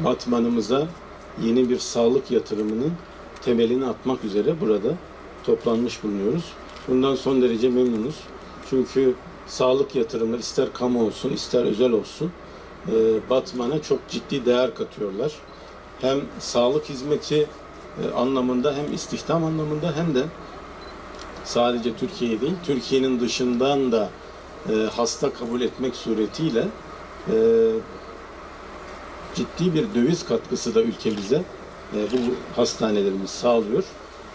Batman'ımıza yeni bir sağlık yatırımının temelini atmak üzere burada toplanmış bulunuyoruz. Bundan son derece memnunuz. Çünkü sağlık yatırımı ister kamu olsun ister özel olsun Batman'a çok ciddi değer katıyorlar. Hem sağlık hizmeti anlamında hem istihdam anlamında hem de sadece Türkiye değil, Türkiye'nin dışından da hasta kabul etmek suretiyle ciddi bir döviz katkısı da ülkemize bu hastanelerimiz sağlıyor.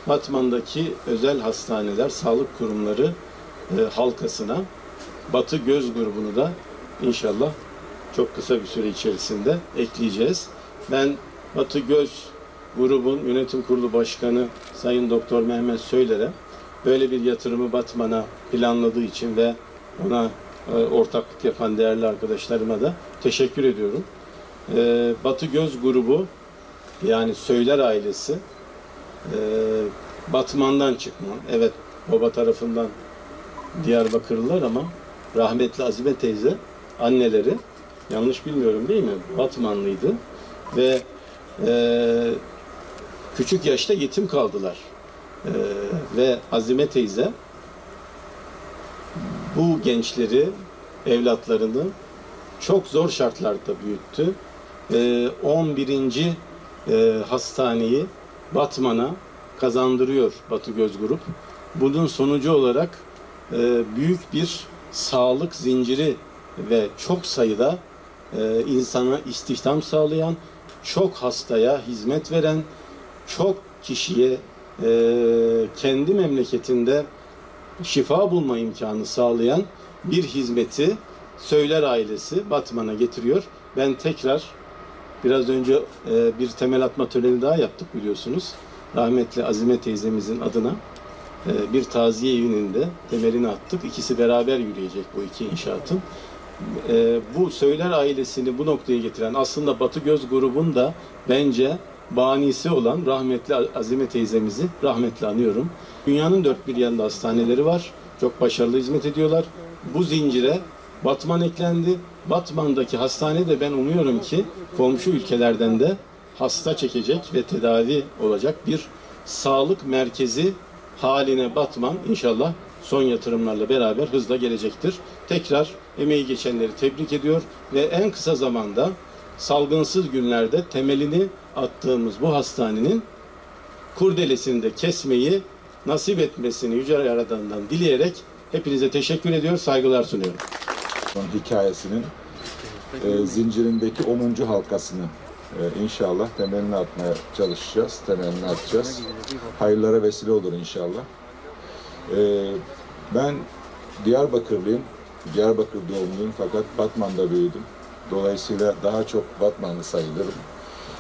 Batman'daki özel hastaneler, sağlık kurumları halkasına Batı Göz grubunu da inşallah çok kısa bir süre içerisinde ekleyeceğiz. Ben Batı Göz grubun yönetim kurulu başkanı Sayın Doktor Mehmet Söyler'e böyle bir yatırımı Batman'a planladığı için ve ona ortaklık yapan değerli arkadaşlarıma da teşekkür ediyorum. Batı Göz grubu yani Söyler ailesi Batman'dan çıkma. Evet, baba tarafından Diyarbakırlılar ama rahmetli Azime teyze anneleri, yanlış bilmiyorum değil mi, Batmanlıydı ve küçük yaşta yetim kaldılar. Ve Azime teyze bu gençleri, evlatlarını çok zor şartlarda büyüttü. 11. Hastaneyi Batman'a kazandırıyor Batı Göz Grup. Bunun sonucu olarak büyük bir sağlık zinciri ve çok sayıda insana istihdam sağlayan, çok hastaya hizmet veren, çok kişiye kendi memleketinde şifa bulma imkanı sağlayan bir hizmeti Söyler ailesi Batman'a getiriyor. Ben tekrar biraz önce bir temel atma töreni daha yaptık biliyorsunuz. Rahmetli Azime teyzemizin adına bir taziye evinin de temelini attık. İkisi beraber yürüyecek bu iki inşaatın. Bu Söyler ailesini bu noktaya getiren aslında Batı Göz grubun da bence banisi olan rahmetli Azime teyzemizi rahmetle anıyorum. Dünyanın dört bir yanında hastaneleri var. Çok başarılı hizmet ediyorlar. Bu zincire Batman eklendi. Batman'daki hastane de ben umuyorum ki komşu ülkelerden de hasta çekecek ve tedavi olacak bir sağlık merkezi haline Batman inşallah son yatırımlarla beraber hızla gelecektir. Tekrar emeği geçenleri tebrik ediyor ve en kısa zamanda salgınsız günlerde temelini attığımız bu hastanenin kurdelesini de kesmeyi nasip etmesini Yüce Yaradan'dan dileyerek hepinize teşekkür ediyor, saygılar sunuyorum. Hikayesinin zincirindeki 10. halkasını inşallah temelini atmaya çalışacağız, temelini atacağız. Hayırlara vesile olur inşallah. Ben Diyarbakırlıyım, Diyarbakır doğumluyum fakat Batman'da büyüdüm. Dolayısıyla daha çok Batmanlı sayılırım.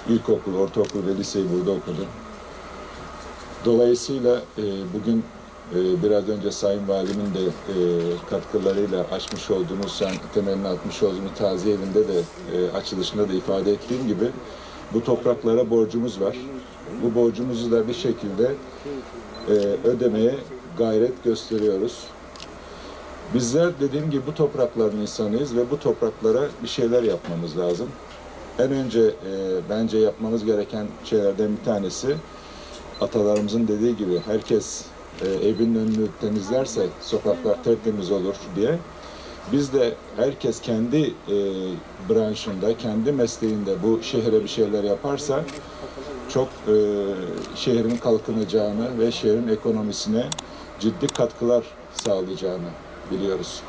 İlkokul, ortaokul ve liseyi burada okudum. Dolayısıyla bugün biraz önce Sayın Valimin de katkılarıyla açmış olduğumuz, temelini atmış olduğumuz taziye evinde de açılışında da ifade ettiğim gibi bu topraklara borcumuz var. Bu borcumuzu da bir şekilde ödemeye gayret gösteriyoruz. Bizler dediğim gibi bu toprakların insanıyız ve bu topraklara bir şeyler yapmamız lazım. En önce bence yapmamız gereken şeylerden bir tanesi, atalarımızın dediği gibi herkes evinin önünü temizlerse sokaklar tertemiz olur diye. Biz de herkes kendi branşında, kendi mesleğinde bu şehre bir şeyler yaparsa çok şehrin kalkınacağını ve şehrin ekonomisine ciddi katkılar sağlayacağını biliyoruz.